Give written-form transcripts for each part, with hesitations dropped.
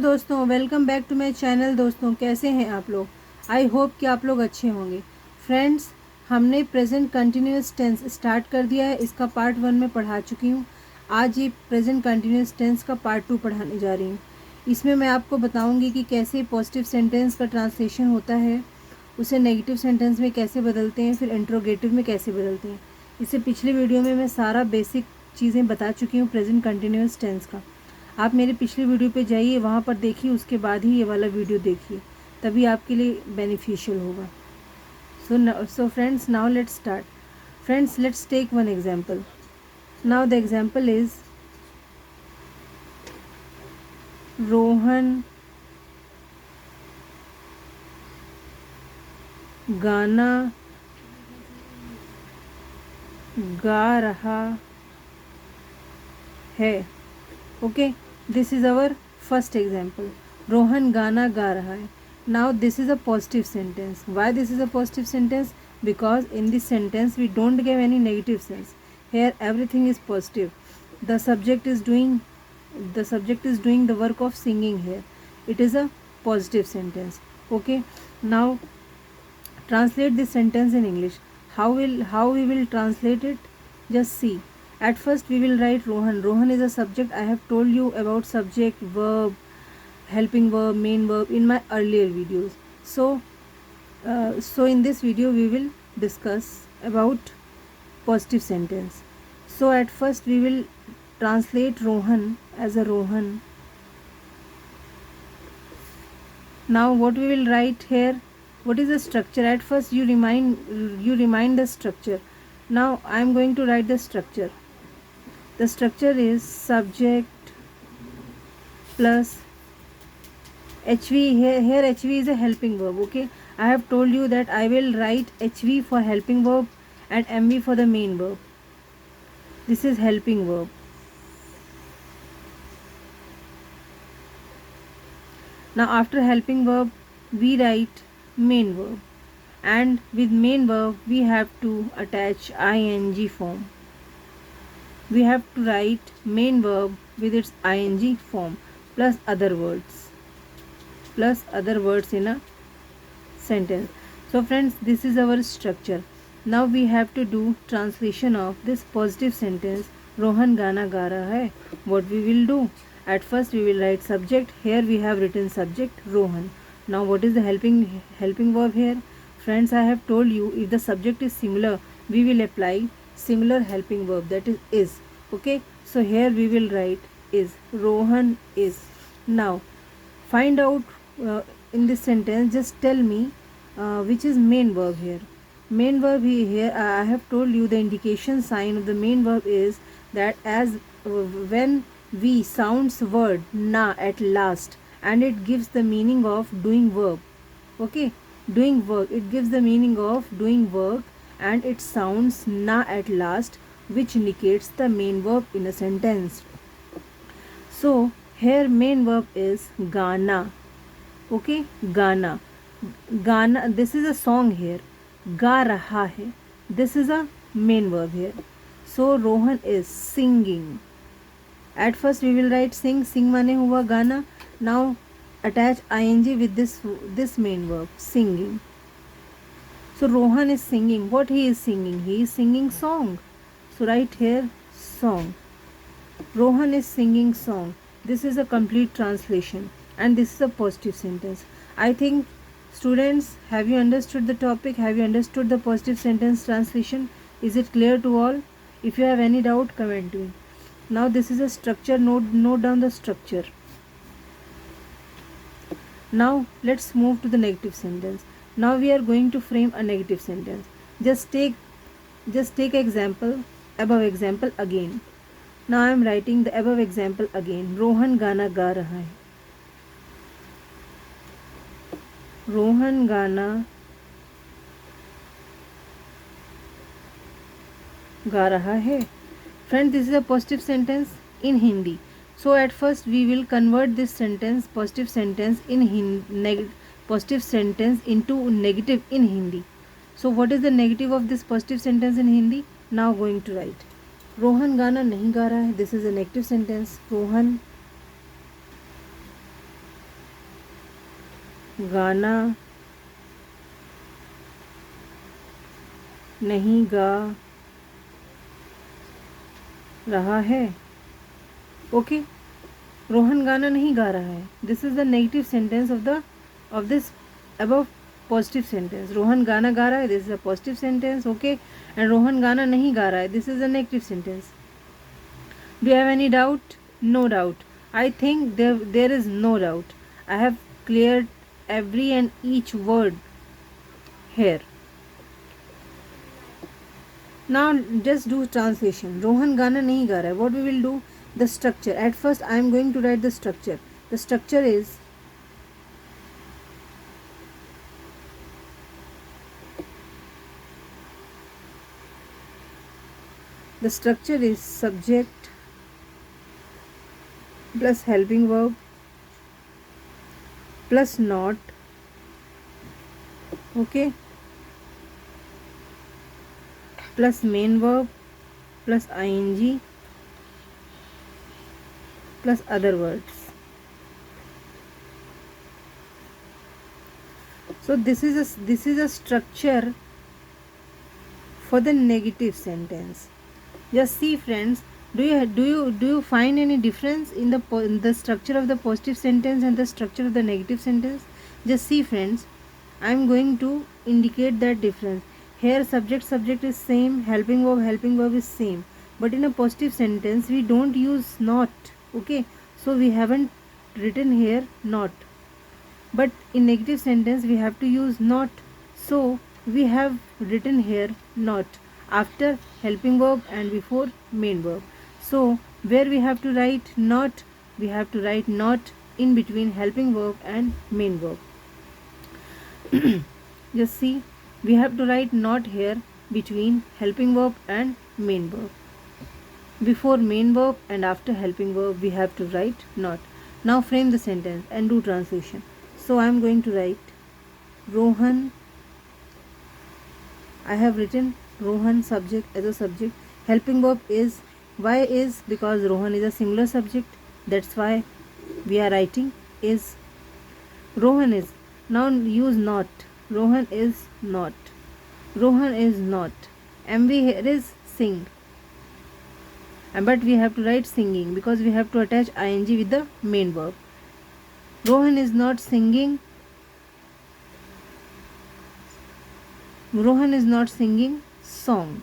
दोस्तों, welcome back to my channel. दोस्तों, कैसे हैं आप लोग? आई होप कि आप लोग अच्छे होंगे। फ्रेंड्स, हमने प्रेजेंट कंटिन्यूस टेंस स्टार्ट कर दिया है। इसका पार्ट 1 में पढ़ा चुकी हूँ। आज ये प्रेजेंट कंटिन्यूस टेंस का पार्ट 2 पढ़ाने जा रही हूँ। इसमें मैं आपको बताऊँगी कि कैसे पॉजिटिव सेंटेंस का ट्रांसलेशन होता है, उसे नेगेटिव सेंटेंस में कैसे बदलते हैं, फिर इंट्रोगेटिव में कैसे बदलते हैं। इससे पिछले वीडियो में मैं सारा बेसिक चीज़ें बता चुकी हूँ प्रेजेंट कंटिन्यूस टेंस का। आप मेरे पिछले वीडियो पे जाइए, वहाँ पर देखिए, उसके बाद ही ये वाला वीडियो देखिए, तभी आपके लिए बेनिफिशियल होगा। So friends, now let's start. Friends, let's take one example. Now the example is Rohan गाना गा रहा है. Okay, this is our first example. Rohan गाना गा रहा है. Now this is a positive sentence. Why this is a positive sentence? Because in this sentence we don't give any negative sense. Here everything is positive. The subject is doing the work of singing here. It is a positive sentence. Okay, now translate this sentence in English. How we will translate it? Just see. At first we will write Rohan. Rohan is a subject. I have told you about subject, verb, helping verb, main verb in my earlier videos. So in this video we will discuss about positive sentence. So at first we will translate Rohan as a Rohan. Now what we will write here? What is the structure? At first you remind the structure. Now I am going to write the structure. The structure is subject plus HV. Here HV is a helping verb. Okay, I have told you that I will write HV for helping verb and MV for the main verb. This is helping verb. Now after helping verb we write main verb, and with main verb we have to attach ing form. We have to write main verb with its ing form plus other words in a sentence. So friends, this is our structure. Now we have to do translation of this positive sentence. Rohan gana ga raha hai. What we will do? At first we will write subject. Here we have written subject Rohan. Now what is the helping verb here? Friends, I have told you, if the subject is similar we will apply similar helping verb, that is. Okay, so here we will write is. Rohan is. Now find out in this sentence, just tell me which is main verb here. Main verb here, I have told you the indication sign of the main verb is that as when we sounds word na at last, and it gives the meaning of doing verb. Okay, doing work, it gives the meaning of doing work, and it sounds na at last, which indicates the main verb in a sentence. So here main verb is gana. Okay, gana. This is a song here. Ga raha hai. This is a main verb here. So Rohan is singing. At first we will write sing. Sing माने हुआ गाना. Now attach ing with this main verb, singing. So Rohan is singing. What he is singing? He is singing song. So write here song. Rohan is singing song. This is a complete translation, and this is a positive sentence. I think, students, have you understood the topic? Have you understood the positive sentence translation? Is it clear to all? If you have any doubt, comment me. Now this is a structure. Note down the structure. Now let's move to the negative sentence. Now we are going to frame a negative sentence. Just take example, above example again. Now I am writing the above example again. Rohan गाना गा रहा है. रोहन गाना गा रहा है. Friends, this is a positive sentence in Hindi. So at first we will convert this sentence, positive sentence positive sentence into negative in Hindi. So what is the negative of this positive sentence in Hindi? Now going to write. Rohan गाना नहीं गा रहा है. This is a negative sentence. Rohan गाना नहीं गा रहा है. ओके, रोहन गाना नहीं गा रहा है. This is the negative sentence of this above positive sentence. Rohan गाना गा रहा है, this is a positive sentence. Okay, and Rohan गाना नहीं गा रहा है, this is a negative sentence. Do you have any doubt? No doubt. I think there is no doubt. I have cleared every and each word here. Now just do translation. Rohan गाना नहीं गा रहा है. What we will do? The structure. At first I am going to write the structure. The structure is subject plus helping verb plus not. Okay, plus main verb plus ing plus other words. So this is a structure for the negative sentence. Just see friends, do you find any difference in the structure of the positive sentence and the structure of the negative sentence? Just see friends, I am going to indicate that difference. Here subject is same, helping verb is same, but in a positive sentence we don't use not. Okay, so we haven't written here not, but in negative sentence we have to use not, so we have written here not after helping verb and before main verb. So where we have to write not, we have to write not in between helping verb and main verb. Just see, we have to write not here between helping verb and main verb. Before main verb and after helping verb we have to write not. Now frame the sentence and do translation. So I am going to write Rohan. I have written Rohan subject as a subject. Helping verb is, why is, because Rohan is a singular subject, that's why we are writing is. Rohan is, now use not. Rohan is not. Rohan is not. MV here is sing, but we have to write singing because we have to attach ing with the main verb. Rohan is not singing. Rohan is not singing song.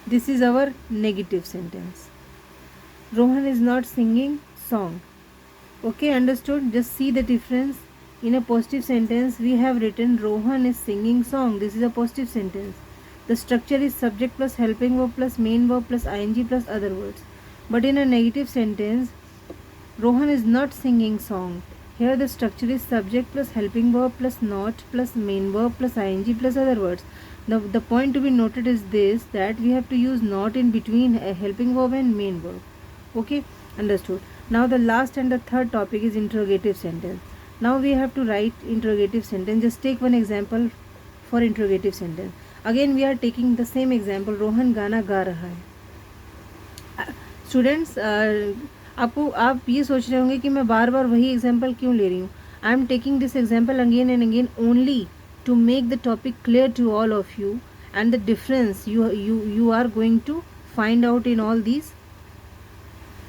This is our negative sentence. Rohan is not singing song. Okay, understood? Just see the difference. In a positive sentence we have written Rohan is singing song. This is a positive sentence. The structure is subject plus helping verb plus main verb plus ing plus other words. But in a negative sentence, Rohan is not singing song. Here the structure is subject plus helping verb plus not plus main verb plus ing plus other words. The point to be noted is this, that we have to use not in between a helping verb and main verb. Okay, understood. Now the last and the third topic is interrogative sentence. Now we have to write interrogative sentence. Just take one example for interrogative sentence. Again we are taking the same example, Rohan गाना गा रहा है. Students, आप ये सोच रहे होंगे कि मैं बार बार वही एग्जाम्पल क्यों ले रही हूँ. I am taking this example again and again only to make the topic clear to all of you and the difference you are going to find out in all these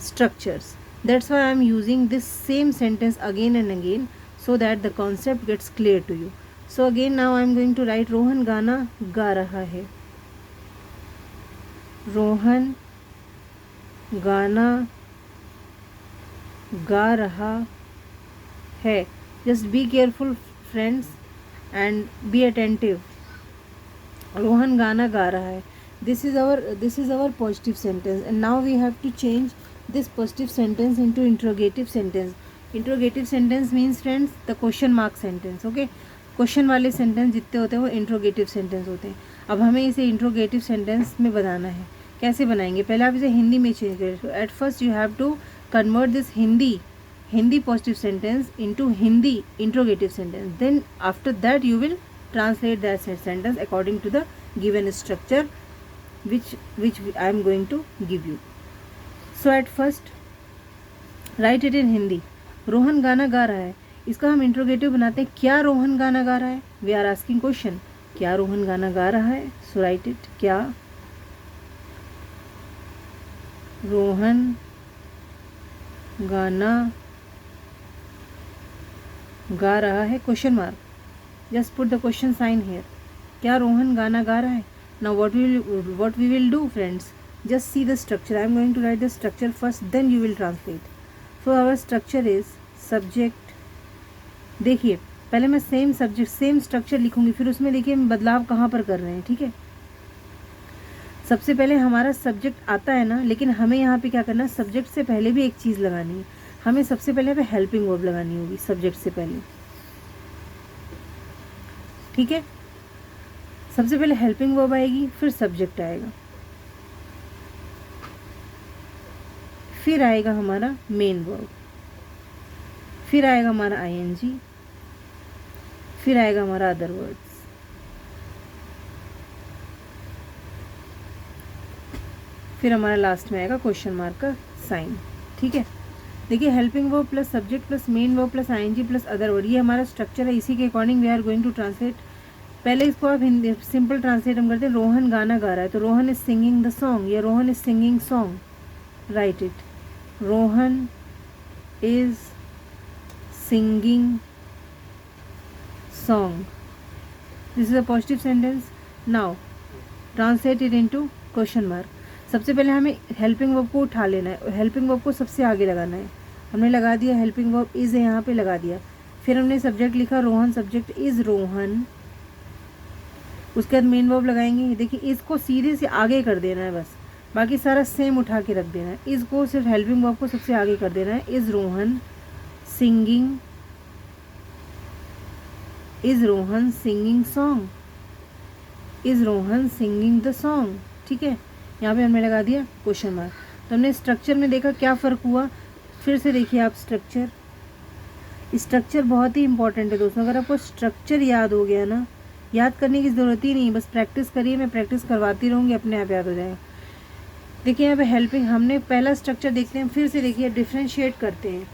structures. That's why I am using this same sentence again and again so that the concept gets clear to you. So again now I am going to write Rohan गाना गा रहा है. रोहन गाना गा रहा है. Just be careful friends and be attentive. Rohan गाना गा रहा है. This is our positive sentence, and now we have to change this positive sentence into interrogative sentence. Interrogative sentence means friends the question mark sentence. Okay, question वाले sentence जितने होते हैं वो interrogative sentence होते हैं. अब हमें इसे इंट्रोगेटिव सेंटेंस में बनाना है. कैसे बनाएंगे? पहले आप इसे हिंदी में चेंज करें. At first you have to convert this Hindi positive sentence into Hindi interrogative sentence. Then after that you will translate that sentence according to the given structure which I am going to give you. So at first write it in Hindi. Rohan गाना गा रहा है, इसका हम interrogative बनाते हैं, क्या रोहन गाना गा रहा है? वी आर आस्किंग क्वेश्चन, क्या रोहन गाना गा रहा है? सो राइट इट, क्या रोहन गाना गा रहा है? Question mark, just put the question sign here, क्या रोहन गाना गा रहा है? Now what we will do friends, just see the structure. I am going to write the structure first, then you will translate. So our structure is subject. देखिए पहले मैं same subject same structure लिखूंगी, फिर उसमें देखिए हम बदलाव कहाँ पर कर रहे हैं, ठीक है। सबसे पहले हमारा सब्जेक्ट आता है ना, लेकिन हमें यहाँ पे क्या करना है, सब्जेक्ट से पहले भी एक चीज़ लगानी है, हमें सबसे पहले यहाँ पे हेल्पिंग वर्ब लगानी होगी सब्जेक्ट से पहले, ठीक है। सबसे पहले हेल्पिंग वर्ब आएगी, फिर सब्जेक्ट आएगा, फिर आएगा हमारा मेन वर्ब, फिर आएगा हमारा आईएनजी, फिर आएगा हमारा अदर वर्ड्स, फिर हमारा लास्ट में आएगा क्वेश्चन मार्क का साइन, ठीक है। देखिए helping verb plus subject plus main verb plus ING plus other word, ये हमारा स्ट्रक्चर है। इसी के according we are going to translate. पहले इसको आप हिंदी सिंपल ट्रांसलेट हम करते हैं, रोहन गाना गा रहा है तो Rohan is singing the song, या Rohan is singing song, right it, Rohan is singing song. This is a positive sentence. Now translate it into question mark. सबसे पहले हमें हेल्पिंग वर्ब को उठा लेना है, हेल्पिंग वर्ब को सबसे आगे लगाना है। हमने लगा दिया हेल्पिंग वर्ब इज़, यहाँ पे लगा दिया, फिर हमने सब्जेक्ट लिखा रोहन, सब्जेक्ट इज़ रोहन, उसके बाद मेन वर्ब लगाएंगे। देखिए इज़ को सीधे से आगे कर देना है बस, बाकी सारा सेम उठा के रख देना है। इज़ को सिर्फ हेल्पिंग वर्ब को सबसे आगे कर देना है। Is Rohan singing, is Rohan singing song, is Rohan singing the song, ठीक है। यहाँ पे हमने लगा दिया क्वेश्चन मार्क। तो हमने स्ट्रक्चर में देखा क्या फ़र्क हुआ, फिर से देखिए आप स्ट्रक्चर, स्ट्रक्चर बहुत ही इंपॉर्टेंट है दोस्तों। अगर आपको स्ट्रक्चर याद हो गया ना, याद करने की ज़रूरत ही नहीं, बस प्रैक्टिस करिए, मैं प्रैक्टिस करवाती रहूँगी, अपने आप याद हो जाएगा। देखिए यहाँ पे हेल्पिंग, हमने पहला स्ट्रक्चर देखते हैं, फिर से देखिए डिफ्रेंशिएट करते हैं।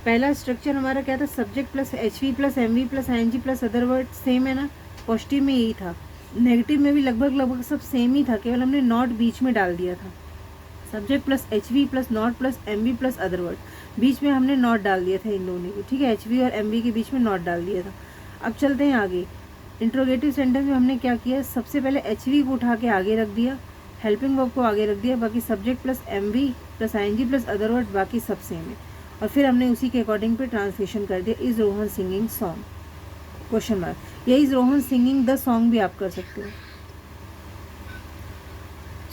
पहला स्ट्रक्चर हमारा क्या था, subject plus HV plus MV plus ING plus other word, same है ना। पॉजिटिव में यही था, नेगेटिव में भी लगभग सब सेम ही था, केवल हमने नॉट बीच में डाल दिया था। Subject plus HV plus not plus MV plus other word, बीच में हमने नॉट डाल दिया था इन दोनों को, ठीक है। एचवी और एमवी के बीच में नॉट डाल दिया था। अब चलते हैं आगे। इंट्रोगेटिव सेंटेंस में हमने क्या किया, सबसे पहले एचवी को उठा के आगे रख दिया, हेल्पिंग वर्ब को आगे रख दिया, बाकी subject plus MV plus ING plus other word बाकी सब सेम है, और फिर हमने उसी के अकॉर्डिंग पे ट्रांसलेशन कर दिया। Is Rohan singing song, question mark, या is Rohan singing the song भी आप कर सकते हो।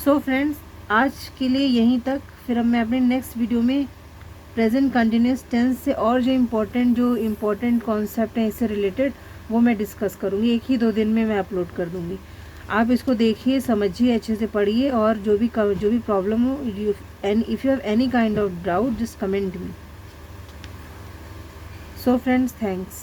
सो फ्रेंड्स आज के लिए यहीं तक, फिर अब मैं अपने नेक्स्ट वीडियो में प्रेजेंट कंटिन्यूस टेंस से और जो इम्पोर्टेंट कॉन्सेप्ट हैं इससे रिलेटेड वो मैं डिस्कस करूँगी। 1 ही 2 दिन में मैं अपलोड कर दूँगी। आप इसको देखिए, समझिए, अच्छे से पढ़िए, और जो भी प्रॉब्लम हो, if you have any kind of doubt just comment me. So friends, thanks.